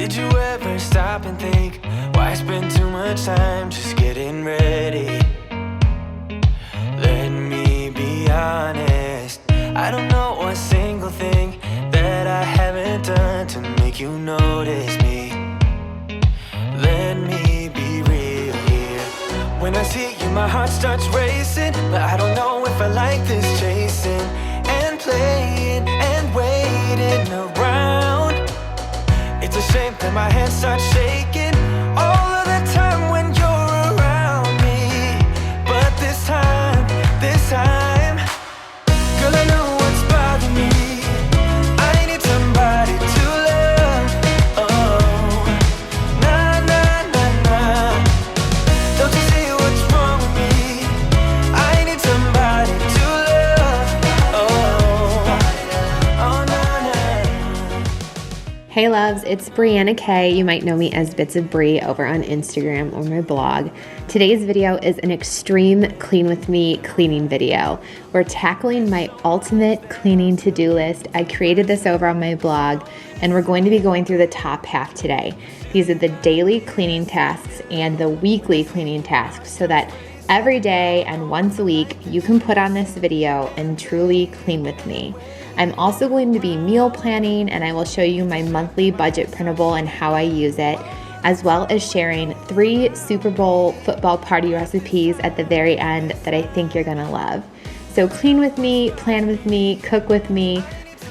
Did you ever stop and think, why spend too much time just getting ready? Let me be honest, I don't know one single thing that I haven't done to make you notice me. Let me be real here. When I see you, my heart starts racing, but I don't know if I like this chasing and playing and waiting around. It's a shame that my hands start shaking all of the time when you're around me. But this time, girl, I know what's bothering me. I need somebody to love. Oh, nah, nah, nah, nah. Don't you see what's wrong with me? I need somebody to love. Oh, nah, nah. Hey loves, it's Brianna K. You might know me as Bits of Bri over on Instagram or my blog. Today's video is an extreme clean with me cleaning video. We're tackling my ultimate cleaning to-do list. I created this over on my blog, and we're going to be going through the top half today. These are the daily cleaning tasks and the weekly cleaning tasks, so that every day and once a week you can put on this video and truly clean with me. I'm also going to be meal planning, and I will show you my monthly budget printable and how I use it, as well as sharing 3 Super Bowl football party recipes at the very end that I think you're gonna love. So clean with me, plan with me, cook with me.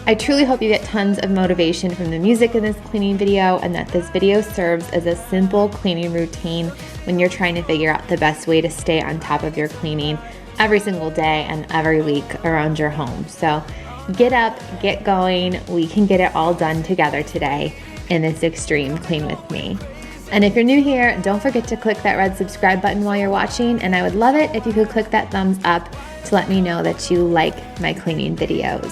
I truly hope you get tons of motivation from the music in this cleaning video, and that this video serves as a simple cleaning routine when you're trying to figure out the best way to stay on top of your cleaning every single day and every week around your home. So get up, get going. We can get it all done together today in this extreme clean with me. And if you're new here, don't forget to click that red subscribe button while you're watching, and I would love it if you could click that thumbs up to let me know that you like my cleaning videos.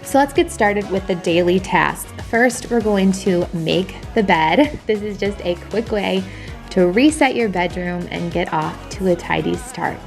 So let's get started with the daily tasks. First, we're going to make the bed. This is just a quick way to reset your bedroom and get off to a tidy start.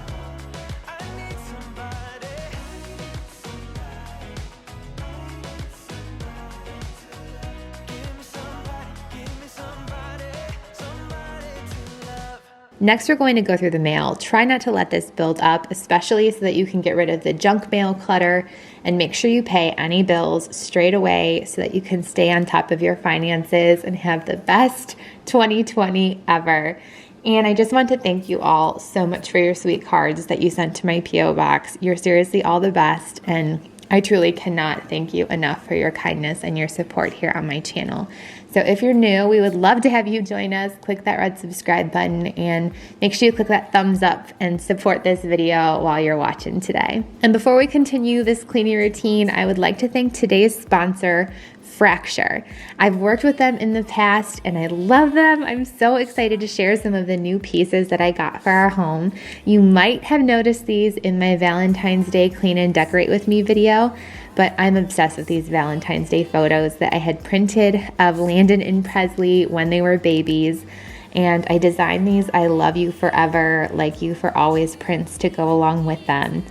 Next, we're going to go through the mail. Try not to let this build up, especially so that you can get rid of the junk mail clutter, and make sure you pay any bills straight away so that you can stay on top of your finances and have the best 2020 ever. And I just want to thank you all so much for your sweet cards that you sent to my P.O. box. You're seriously all the best, and I truly cannot thank you enough for your kindness and your support here on my channel. So if you're new, we would love to have you join us. Click that red subscribe button and make sure you click that thumbs up and support this video while you're watching today. And before we continue this cleaning routine, I would like to thank today's sponsor, Fracture. I've worked with them in the past and I love them. I'm so excited to share some of the new pieces that I got for our home. You might have noticed these in my Valentine's Day Clean and Decorate With Me video, but I'm obsessed with these Valentine's Day photos that I had printed of Landon and Presley when they were babies. And I designed these I Love You Forever, Like You For Always prints to go along with them.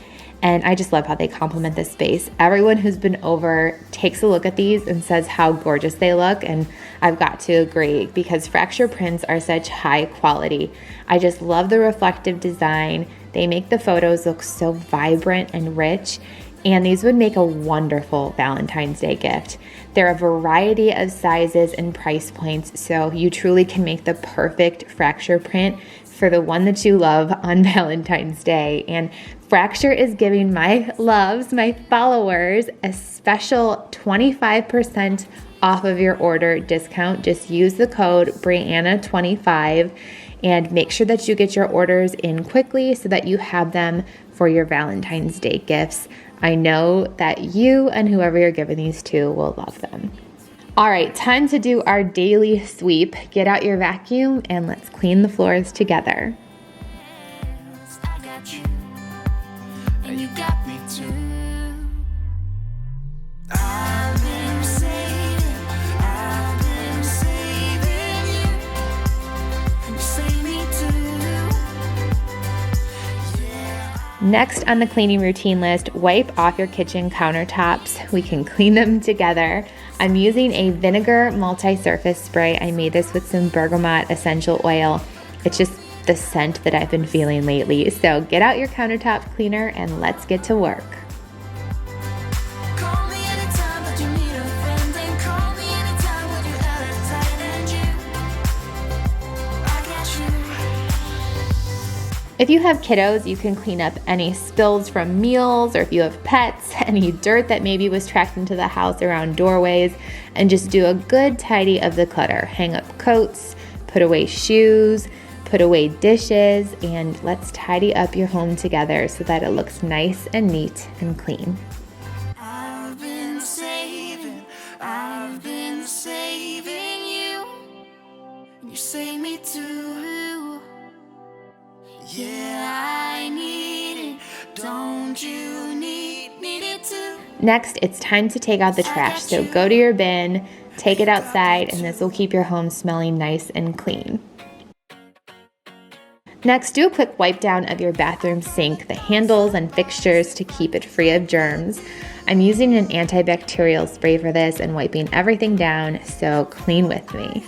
And I just love how they complement this space. Everyone who's been over takes a look at these and says how gorgeous they look, and I've got to agree because Fracture prints are such high quality. I just love the reflective design. They make the photos look so vibrant and rich, and these would make a wonderful Valentine's Day gift. There are a variety of sizes and price points, so you truly can make the perfect Fracture print for the one that you love on Valentine's Day. And Fracture is giving my loves, my followers, a special 25% off of your order discount. Just use the code Brianna25 and make sure that you get your orders in quickly so that you have them for your Valentine's Day gifts. I know that you and whoever you're giving these to will love them. All right, time to do our daily sweep. Get out your vacuum and let's clean the floors together. I got you, and you got me too. I've been saving you, and you save me too. Yeah. Next on the cleaning routine list, wipe off your kitchen countertops. We can clean them together. I'm using a vinegar multi-surface spray. I made this with some bergamot essential oil. It's just the scent that I've been feeling lately. So get out your countertop cleaner and let's get to work. If you have kiddos, you can clean up any spills from meals, or if you have pets, any dirt that maybe was tracked into the house around doorways, and just do a good tidy of the clutter. Hang up coats, put away shoes, put away dishes, and let's tidy up your home together so that it looks nice and neat and clean. I've been saving you, and you save me too. Yeah, I need it. Don't you need it too? Next, it's time to take out the trash. So go to your bin, take it outside, and this will keep your home smelling nice and clean. Next, do a quick wipe down of your bathroom sink, the handles and fixtures to keep it free of germs. I'm using an antibacterial spray for this and wiping everything down, so clean with me.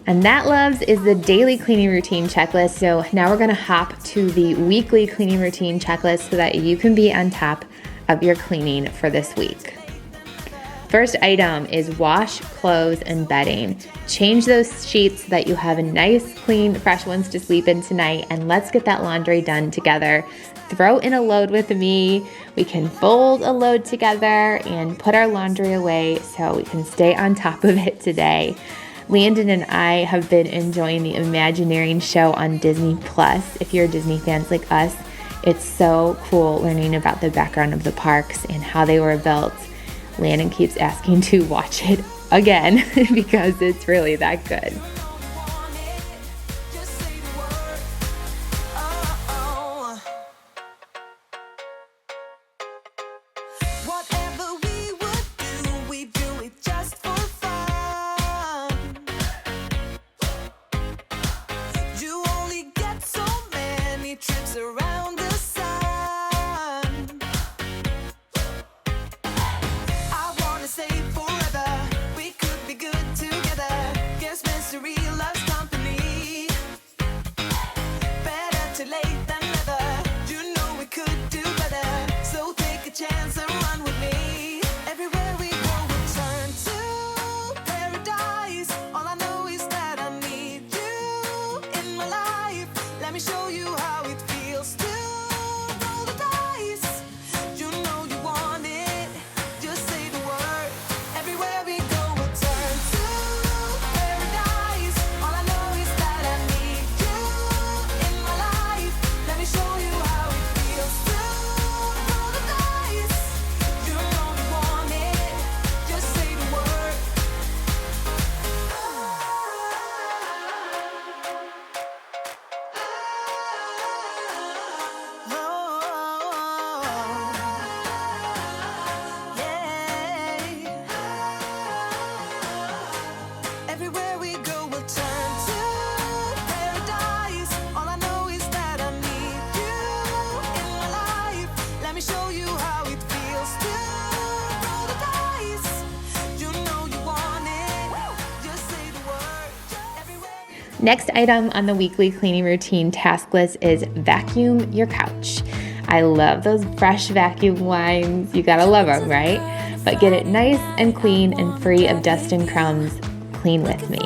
And that, loves, is the daily cleaning routine checklist. So now we're gonna hop to the weekly cleaning routine checklist so that you can be on top of your cleaning for this week. First item is wash clothes and bedding. Change those sheets so that you have nice, clean, fresh ones to sleep in tonight, and let's get that laundry done together. Throw in a load with me. We can fold a load together and put our laundry away so we can stay on top of it today. Landon and I have been enjoying the Imagineering show on Disney Plus. If you're Disney fans like us, it's so cool learning about the background of the parks and how they were built. Landon keeps asking to watch it again because it's really that good. Next item on the weekly cleaning routine task list is vacuum your couch. I love those fresh vacuum wines. You gotta love them, right? But get it nice and clean and free of dust and crumbs. Clean with me.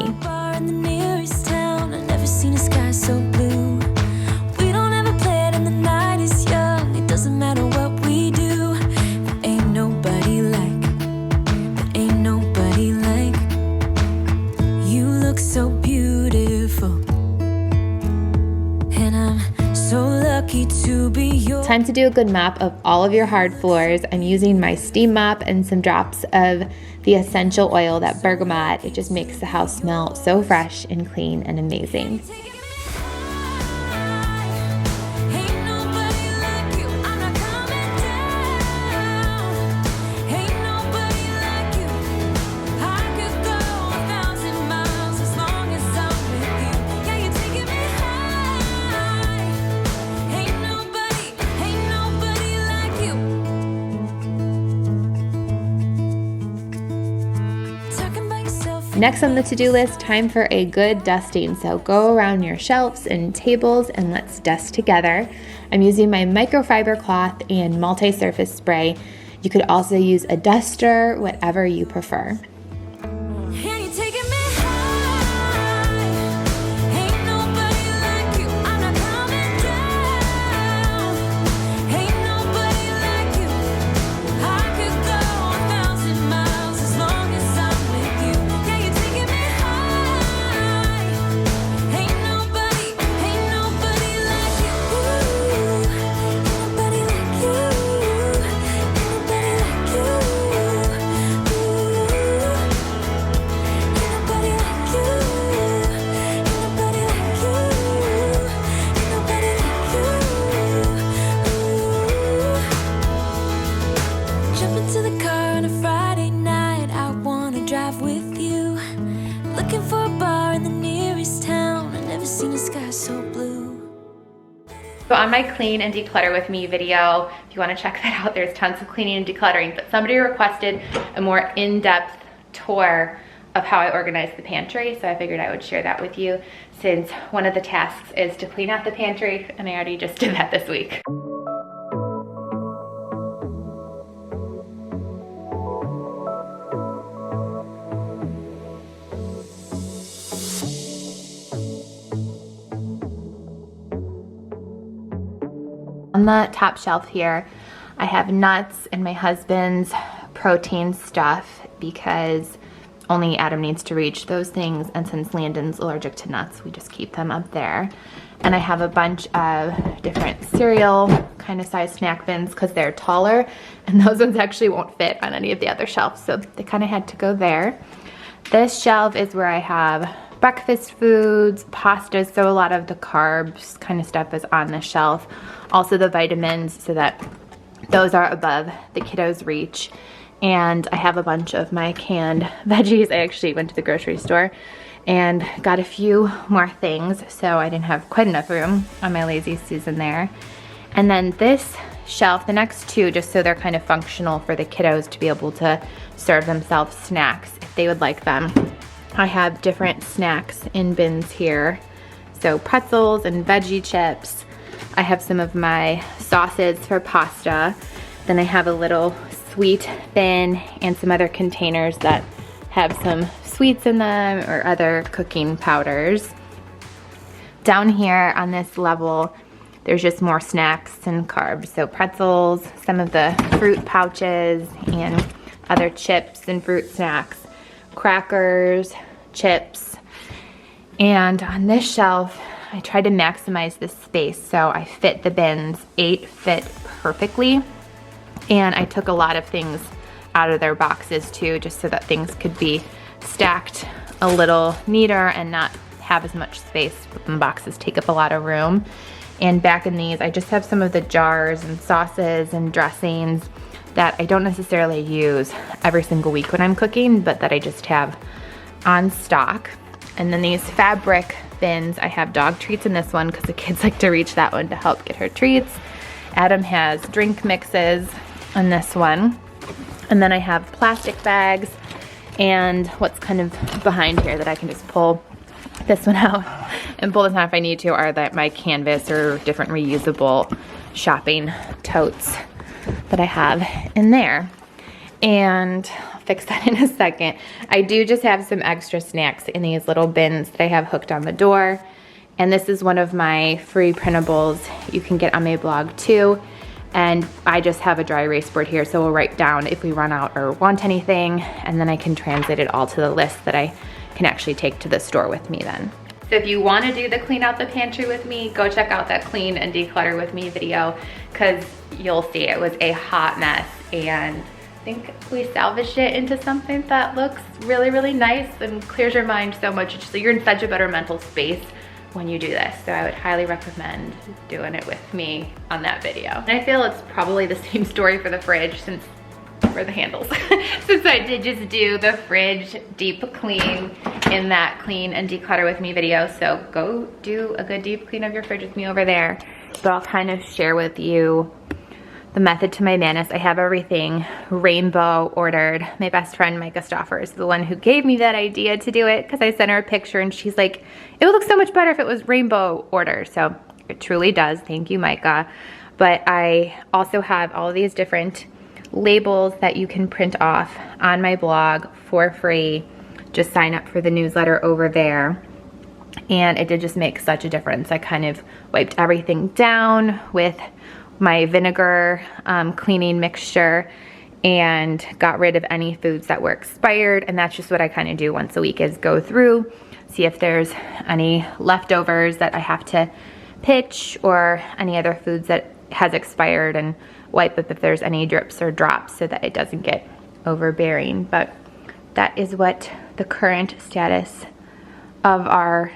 Time to do a good mop of all of your hard floors. I'm using my steam mop and some drops of the essential oil, that bergamot. It just makes the house smell so fresh and clean and amazing. Next on the to-do list, time for a good dusting. So go around your shelves and tables and let's dust together. I'm using my microfiber cloth and multi-surface spray. You could also use a duster, whatever you prefer. So on my clean and declutter with me video, if you want to check that out, there's tons of cleaning and decluttering, but somebody requested a more in-depth tour of how I organize the pantry, so I figured I would share that with you since one of the tasks is to clean out the pantry, and I already just did that this week. On the top shelf here, I have nuts and my husband's protein stuff because only Adam needs to reach those things, and since Landon's allergic to nuts, we just keep them up there. And I have a bunch of different cereal kind of size snack bins because they're taller, and those ones actually won't fit on any of the other shelves, so they kind of had to go there. This shelf is where I have breakfast foods, pastas, so a lot of the carbs kind of stuff is on the shelf. Also the vitamins, so that those are above the kiddos' reach. And I have a bunch of my canned veggies. I actually went to the grocery store and got a few more things, so I didn't have quite enough room on my lazy Susan there. And then this shelf, the next two, just so they're kind of functional for the kiddos to be able to serve themselves snacks if they would like them. I have different snacks in bins here. So pretzels and veggie chips. I have some of my sauces for pasta. Then I have a little sweet bin and some other containers that have some sweets in them or other cooking powders. Down here on this level, there's just more snacks and carbs. So pretzels, some of the fruit pouches, and other chips and fruit snacks, crackers, chips. And on this shelf, I tried to maximize the space, so I fit the bins. 8 fit perfectly. And I took a lot of things out of their boxes too, just so that things could be stacked a little neater and not have as much space. The boxes take up a lot of room. And back in these, I just have some of the jars and sauces and dressings that I don't necessarily use every single week when I'm cooking, but that I just have on stock. And then these fabric bins, I have dog treats in this one because the kids like to reach that one to help get her treats. Adam has drink mixes in this one. And then I have plastic bags, and what's kind of behind here that I can just pull this one out and pull this out if I need to are that my canvas or different reusable shopping totes that I have in there. And I'll fix that in a second. I do just have some extra snacks in these little bins that I have hooked on the door. And this is one of my free printables you can get on my blog too. And I just have a dry erase board here, so we'll write down if we run out or want anything, and then I can translate it all to the list that I can actually take to the store with me then. So if you want to do the clean out the pantry with me, go check out that clean and declutter with me video, because you'll see it was a hot mess, and I think we salvaged it into something that looks really, really nice and clears your mind so much. It's just, you're in such a better mental space when you do this. So I would highly recommend doing it with me on that video. And I feel it's probably the same story for the fridge since, for the handles, since I did just do the fridge deep clean in that clean and declutter with me video. So go do a good deep clean of your fridge with me over there. But I'll kind of share with you the method to my madness. I have everything rainbow ordered. My best friend, Micah Stoffer, is the one who gave me that idea to do it because I sent her a picture and she's like, it would look so much better if it was rainbow order. So it truly does. Thank you, Micah. But I also have all of these different labels that you can print off on my blog for free. Just sign up for the newsletter over there. And it did just make such a difference. I kind of wiped everything down with my vinegar cleaning mixture and got rid of any foods that were expired. And that's just what I kind of do once a week, is go through, see if there's any leftovers that I have to pitch or any other foods that has expired, and wipe up if there's any drips or drops so that it doesn't get overbearing. But that is what the current status of our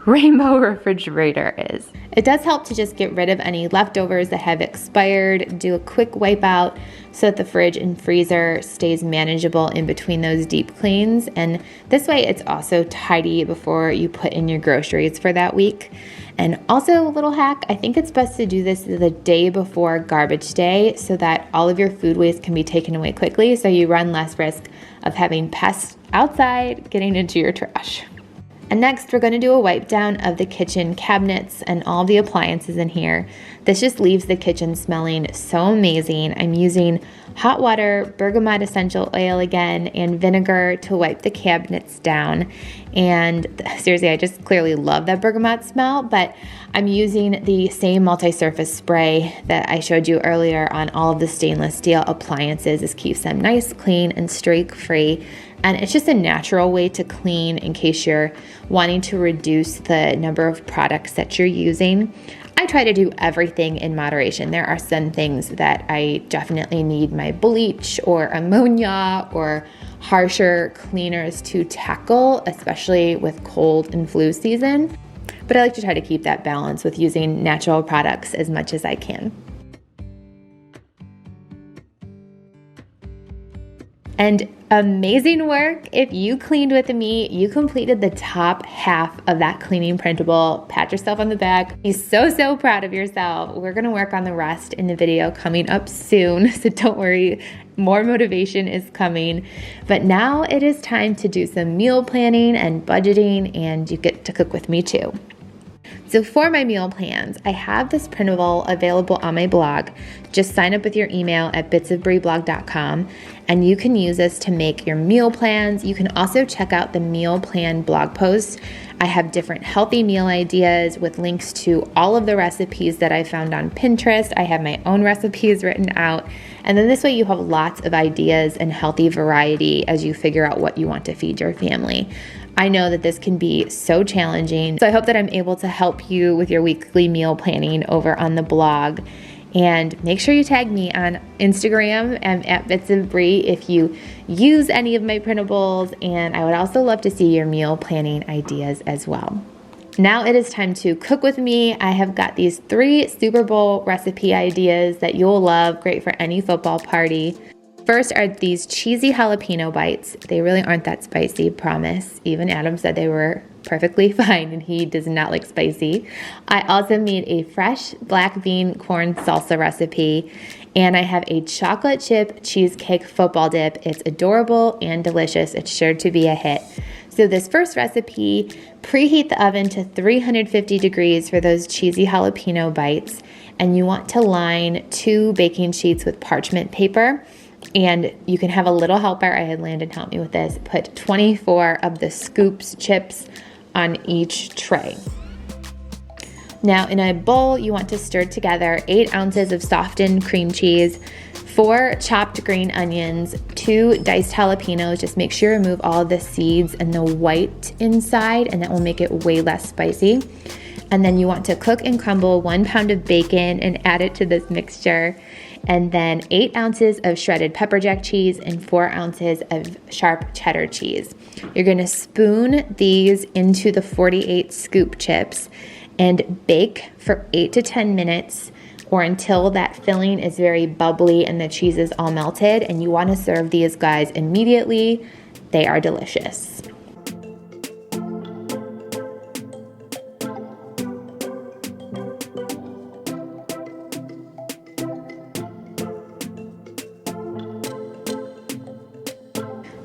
rainbow refrigerator is. It does help to just get rid of any leftovers that have expired, do a quick wipe out so that the fridge and freezer stays manageable in between those deep cleans. And this way it's also tidy before you put in your groceries for that week. And also a little hack, I think it's best to do this the day before garbage day so that all of your food waste can be taken away quickly, so you run less risk of having pests outside getting into your trash. And next, we're going to do a wipe down of the kitchen cabinets and all the appliances in here. This just leaves the kitchen smelling so amazing. I'm using hot water, bergamot essential oil again, and vinegar to wipe the cabinets down. And seriously, I just clearly love that bergamot smell, but I'm using the same multi-surface spray that I showed you earlier on all of the stainless steel appliances. This keeps them nice, clean, and streak-free. And it's just a natural way to clean in case you're wanting to reduce the number of products that you're using. I try to do everything in moderation. There are some things that I definitely need my bleach or ammonia or harsher cleaners to tackle, especially with cold and flu season. But I like to try to keep that balance with using natural products as much as I can. And amazing work. If you cleaned with me, you completed the top half of that cleaning printable. Pat yourself on the back. Be so proud of yourself. We're going to work on the rest in the video coming up soon, so don't worry. More motivation is coming. But now it is time to do some meal planning and budgeting, and you get to cook with me too. So for my meal plans, I have this printable available on my blog. Just sign up with your email at bitsofbriblog.com, and you can use this to make your meal plans. You can also check out the meal plan blog posts. I have different healthy meal ideas with links to all of the recipes that I found on Pinterest. I have my own recipes written out. And then this way you have lots of ideas and healthy variety as you figure out what you want to feed your family. I know that this can be so challenging, so I hope that I'm able to help you with your weekly meal planning over on the blog. And make sure you tag me on Instagram at bitsofbri if you use any of my printables, and I would also love to see your meal planning ideas as well. Now it is time to cook with me. I have got these 3 Super Bowl recipe ideas that you'll love, great for any football party. First are these cheesy jalapeno bites. They really aren't that spicy, promise. Even Adam said they were perfectly fine, and he does not like spicy. I also made a fresh black bean corn salsa recipe, and I have a chocolate chip cheesecake football dip. It's adorable and delicious. It's sure to be a hit. So this first recipe, preheat the oven to 350 degrees for those cheesy jalapeno bites, and you want to line 2 baking sheets with parchment paper. And you can have a little helper. I had Landon help me with this. Put 24 of the scoops chips on each tray. Now in a bowl, you want to stir together 8 ounces of softened cream cheese, 4 chopped green onions, 2 diced jalapenos. Just make sure you remove all the seeds and the white inside, and that will make it way less spicy. And then you want to cook and crumble 1 pound of bacon and add it to this mixture. And then 8 ounces of shredded pepper jack cheese and 4 ounces of sharp cheddar cheese. You're going to spoon these into the 48 scoop chips and bake for 8 to 10 minutes, or until that filling is very bubbly and the cheese is all melted. And you want to serve these guys immediately. They are delicious.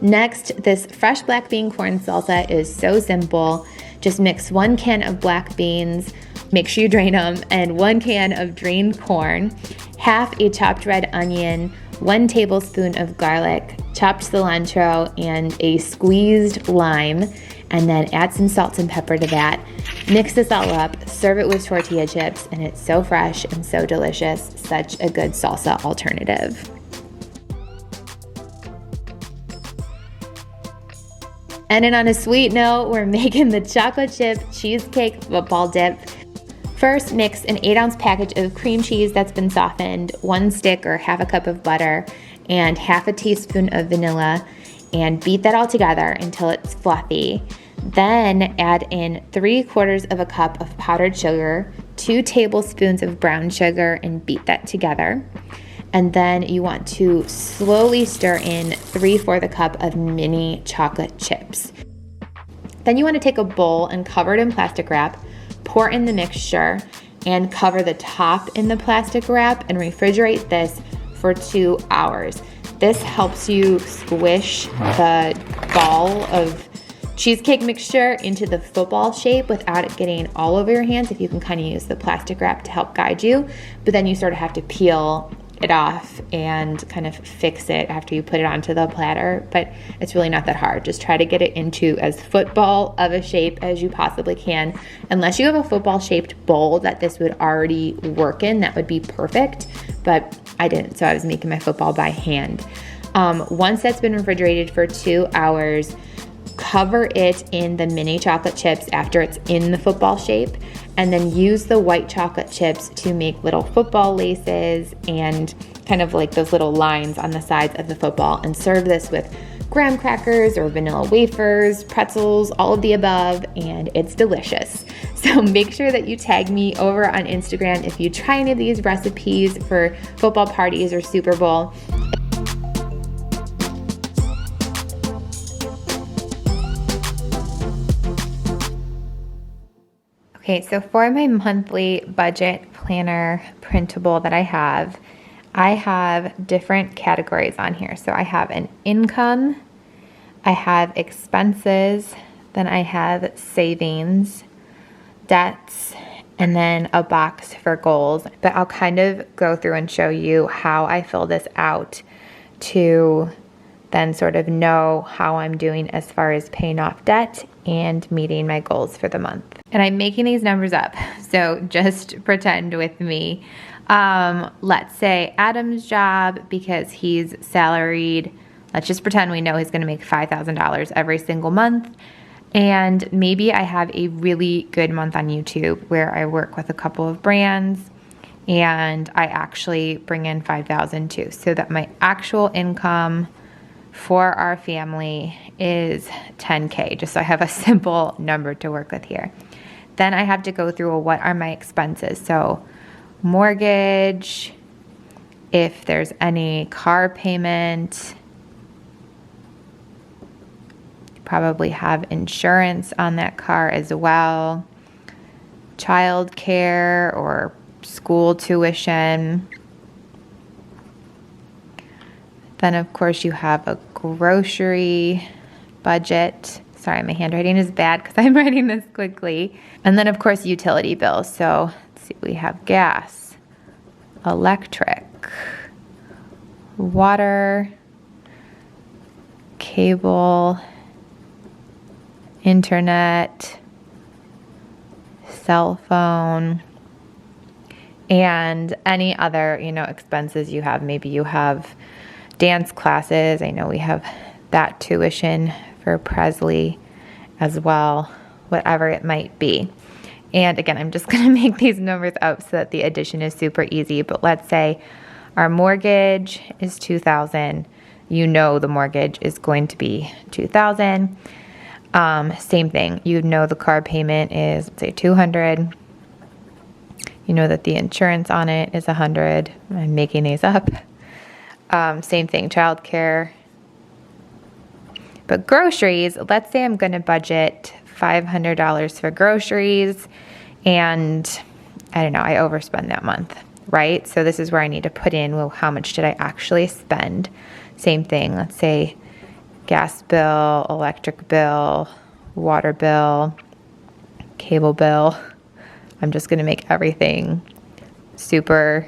Next, this fresh black bean corn salsa is so simple. Just mix 1 can of black beans, make sure you drain them, and 1 can of drained corn, half a chopped red onion, 1 tablespoon of garlic, chopped cilantro, and a squeezed lime, and then add some salt and pepper to that. Mix this all up, serve it with tortilla chips, and it's so fresh and so delicious. Such a good salsa alternative. And then on a sweet note, we're making the chocolate chip cheesecake football dip. First, mix an 8-ounce package of cream cheese that's been softened, 1 stick or half a cup of butter, and half a teaspoon of vanilla, and beat that all together until it's fluffy. Then add in 3/4 of a cup of powdered sugar, 2 tablespoons of brown sugar, and beat that together. And then you want to slowly stir in 3/4 a cup of mini chocolate chips. Then you want to take a bowl and cover it in plastic wrap, pour in the mixture, and cover the top in the plastic wrap and refrigerate this for 2 hours. This helps you squish the ball of cheesecake mixture into the football shape without it getting all over your hands, if you can kind of use the plastic wrap to help guide you. But then you sort of have to peel it off and kind of fix it after you put it onto the platter, but it's really not that hard. Just try to get it into as football of a shape as you possibly can. Unless you have a football shaped bowl that this would already work in, that would be perfect, but I didn't, so I was making my football by hand. Once that's been refrigerated for 2 hours, cover it in the mini chocolate chips after it's in the football shape, and then use the white chocolate chips to make little football laces and kind of like those little lines on the sides of the football, and serve this with graham crackers or vanilla wafers, pretzels, all of the above, and it's delicious. So make sure that you tag me over on Instagram if you try any of these recipes for football parties or Super Bowl. Okay, so for my monthly budget planner printable that I have different categories on here. So I have an income, I have expenses, then I have savings, debts, and then a box for goals. But I'll kind of go through and show you how I fill this out to then sort of know how I'm doing as far as paying off debt and meeting my goals for the month. And I'm making these numbers up, so just pretend with me. Let's say Adam's job, because he's salaried, let's just pretend we know he's gonna make $5,000 every single month. And maybe I have a really good month on YouTube where I work with a couple of brands and I actually bring in $5,000 too, so that my actual income for our family is $10K, just so I have a simple number to work with here. Then I have to go through, well, what are my expenses? So mortgage, if there's any car payment, probably have insurance on that car as well, child care or school tuition. Then, of course, you have a grocery budget. Sorry, my handwriting is bad because I'm writing this quickly. And then, of course, utility bills. So, let's see, we have gas, electric, water, cable, internet, cell phone, and any other, expenses you have. Maybe you have dance classes. I know we have that tuition for Presley as well, whatever it might be. And again, I'm just going to make these numbers up so that the addition is super easy. But let's say our mortgage is $2,000. The mortgage is going to be $2,000. Same thing. The car payment is, let's say, $200. That the insurance on it is $100. I'm making these up. Same thing, childcare. But groceries, let's say I'm going to budget $500 for groceries, and I don't know, I overspend that month, right? So this is where I need to put in, well, how much did I actually spend? Same thing, let's say gas bill, electric bill, water bill, cable bill. I'm just gonna make everything super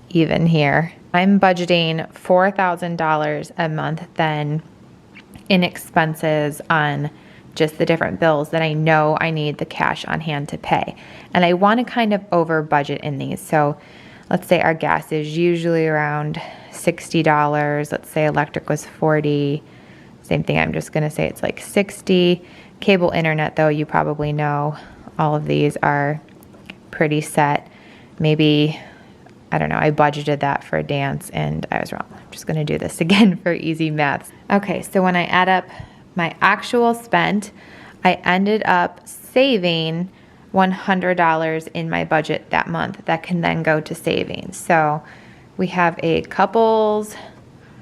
even here. I'm budgeting $4,000 a month then in expenses on just the different bills that I know I need the cash on hand to pay. And I want to kind of over budget in these. So let's say our gas is usually around $60. Let's say electric was $40. Same thing, I'm just gonna say it's like $60. Cable internet though, you probably know all of these are pretty set. Maybe, I don't know, I budgeted that for a dance and I was wrong. I'm just gonna do this again for easy maths. Okay, so when I add up my actual spent, I ended up saving $100 in my budget that month. That can then go to savings. So we have a couples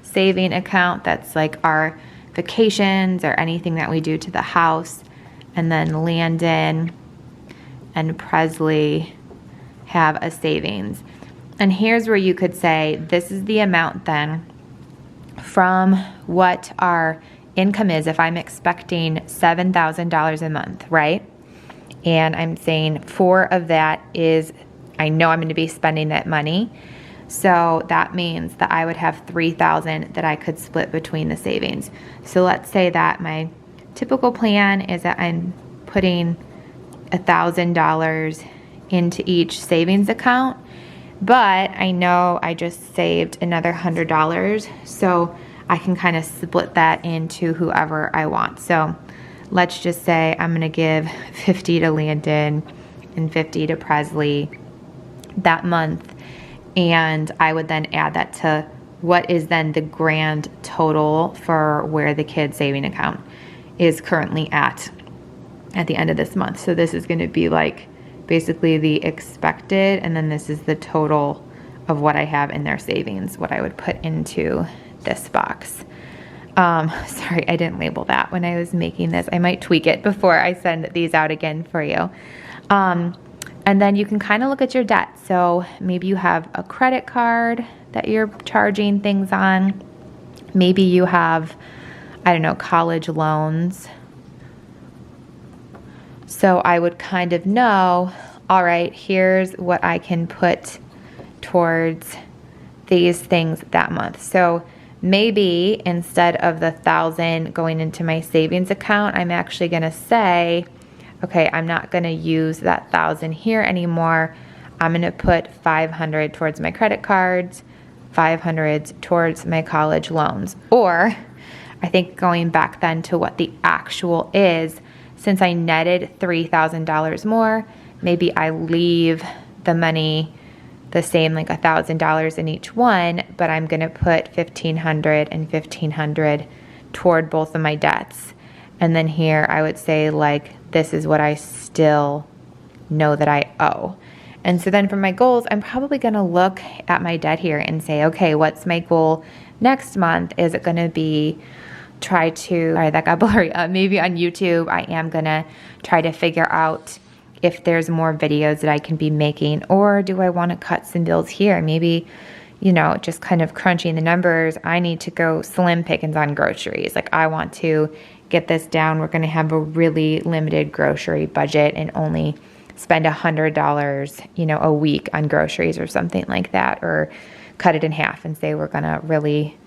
saving account that's like our vacations or anything that we do to the house. And then Landon and Presley have a savings. And here's where you could say, this is the amount then from what our income is if I'm expecting $7,000 a month, right? And I'm saying 4 of that is, I know I'm going to be spending that money. So that means that I would have $3,000 that I could split between the savings. So let's say that my typical plan is that I'm putting $1,000 into each savings account, but I know I just saved another $100, so I can kind of split that into whoever I want. So let's just say I'm gonna give 50 to Landon and 50 to Presley that month, and I would then add that to what is then the grand total for where the kid's saving account is currently at the end of this month. So this is gonna be like basically the expected, and then this is the total of what I have in their savings, what I would put into this box. Sorry, I didn't label that when I was making this. I might tweak it before I send these out again for you. And then you can kind of look at your debt. So maybe you have a credit card that you're charging things on. Maybe you have, I don't know, college loans. So I would kind of know, all right, here's what I can put towards these things that month. So maybe instead of the $1,000 going into my savings account, I'm actually gonna say, okay, I'm not gonna use that $1,000 here anymore. I'm gonna put $500 towards my credit cards, $500 towards my college loans. Or I think going back then to what the actual is, since I netted $3,000 more, maybe I leave the money the same, like $1,000 in each one, but I'm gonna put $1,500 and $1,500 toward both of my debts. And then here I would say, like, this is what I still know that I owe. And so then for my goals, I'm probably gonna look at my debt here and say, okay, what's my goal next month? Is it gonna be try to, all right, that got blurry. Maybe on YouTube, I am gonna try to figure out if there's more videos that I can be making, or do I wanna cut some bills here? Maybe, you know, just kind of crunching the numbers. I need to go slim pickings on groceries. Like, I want to get this down. We're gonna have a really limited grocery budget and only spend $100, you know, a week on groceries or something like that, or cut it in half and say we're gonna really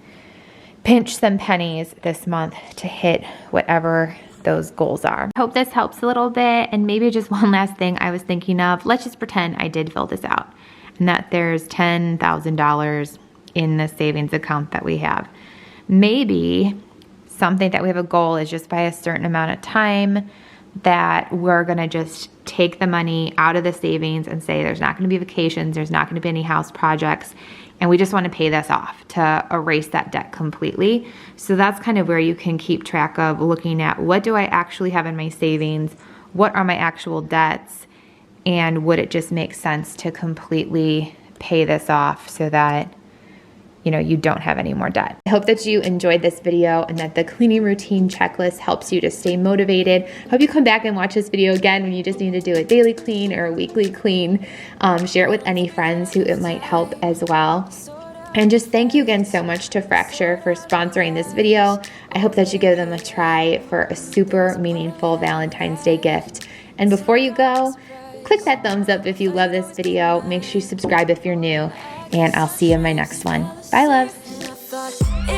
pinch some pennies this month to hit whatever those goals are. I hope this helps a little bit. And maybe just one last thing I was thinking of, let's just pretend I did fill this out and that there's $10,000 in the savings account that we have. Maybe something that we have a goal is just by a certain amount of time that we're gonna just take the money out of the savings and say there's not gonna be vacations, there's not gonna be any house projects, and we just wanna pay this off to erase that debt completely. So that's kind of where you can keep track of looking at, what do I actually have in my savings, what are my actual debts, and would it just make sense to completely pay this off so that, you know, you don't have any more debt. I hope that you enjoyed this video and that the cleaning routine checklist helps you to stay motivated. I hope you come back and watch this video again when you just need to do a daily clean or a weekly clean. Share it with any friends who it might help as well. And just thank you again so much to Fracture for sponsoring this video. I hope that you give them a try for a super meaningful Valentine's Day gift. And before you go, click that thumbs up if you love this video. Make sure you subscribe if you're new. And I'll see you in my next one. Bye, loves.